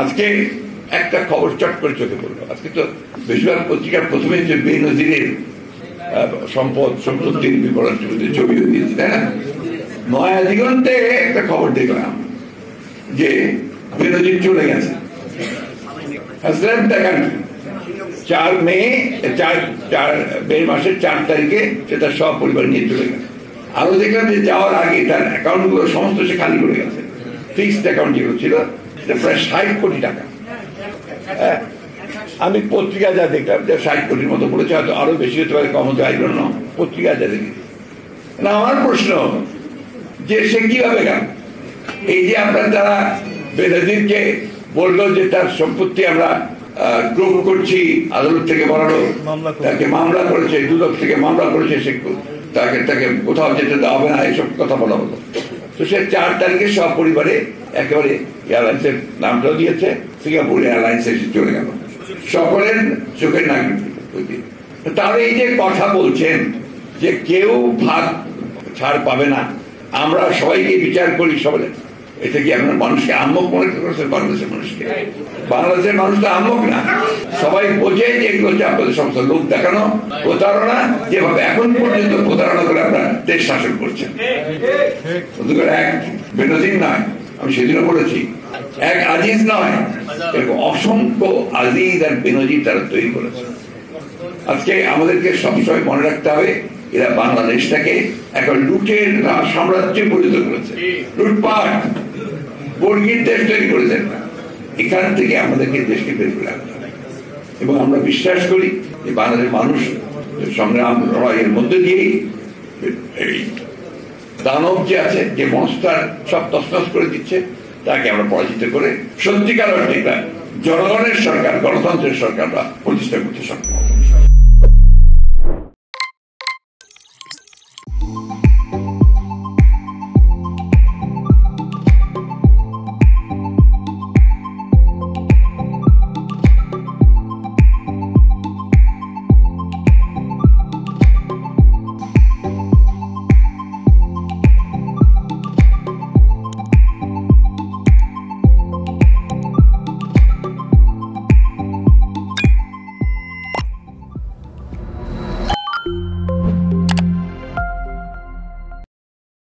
আজকে একটা খবর চট করে চোখে পড়লো। আজকে তো বেশিরভাগ পত্রিকার প্রথমে যে বেনজিরের সম্পত্তির বিবরণ ছবিও দিয়েছে, তাই না? নয়া দিগন্তে একটা খবর দেখলাম যে বেনজির চলে গেছে, 4 মাসের 4 তারিখে সে তার সব পরিবার নিয়ে চলে গেছে। আরো দেখলাম যে যাওয়ার আগে তার অ্যাকাউন্ট গুলো সমস্ত সে খালি করে গেছে। ফিক্সড অ্যাকাউন্ট যেগুলো ছিল প্রায় 60 কোটি টাকা। আমি পত্রিকা যা দেখলাম যে 60 কোটির মতো বলেছে, হয়তো আরো বেশি হতে পারে, কম হতে পারে না, পত্রিকা যা দেখেছি। না, আমার প্রশ্ন যে সে কিভাবে গেল? এই যে আপনার তারা বেনজিরকে বললো যে তার সম্পত্তি আমরা গ্রহণ করছি, আদালত থেকে বলানো, তাকে মামলা করেছে, দুদক থেকে মামলা করেছে, সে তাকে কোথাও যেতে দেওয়া হবে না, এসব কথা বলা হলো। তো সে 4 তারিখে সব পরিবারে একেবারে এয়ারলাইন্সের নামটাও দিয়েছে, সিঙ্গাপুর এয়ারলাইন্সে চলে গেল, সকলের চোখের নাক। তাহলে এই যে কথা বলছেন যে কেউ ভাগ ছাড় পাবে না, আমরা সবাইকে বিচার করি সবাই, এটা কি আপনার মানুষকে আহ্মক মনে করছেন? বাংলাদেশের মানুষকে, বাংলাদেশের মানুষ তো আহ্মক না, সবাই বোঝে যে এগুলো হচ্ছে আপনাদের সমস্ত লোক দেখানো প্রতারণা, যেভাবে এখন পর্যন্ত প্রতারণা করে আপনারা দেশ শাসন করছেন। এক বেনজির নয়, আমি সেদিনও বলেছি, এক আজিজ নয়, এরকম অসংখ্য আজিজ আর বেনজির তারা তৈরি করেছে। আজকে আমাদেরকে সবসময় মনে রাখতে হবে, এরা বাংলাদেশটাকে একটা লুটের সাম্রাজ্যে পরিণত করেছে, লুটপাট বর্গীর দেশ তৈরি করেছেন। এখান থেকে আমাদেরকে দেশকে বের করে আনতে হবে এবং আমরা বিশ্বাস করি যে বাংলাদেশের মানুষ সংগ্রাম লড়াইয়ের মধ্যে দিয়েই এই দানব যে আছে, যে মনস্টার সব তছনছ করে দিচ্ছে, তাকে আমরা পরাজিত করে সত্যিকার অর্থে জনগণের সরকার, গণতন্ত্রের সরকার প্রতিষ্ঠা করতে সক্ষম।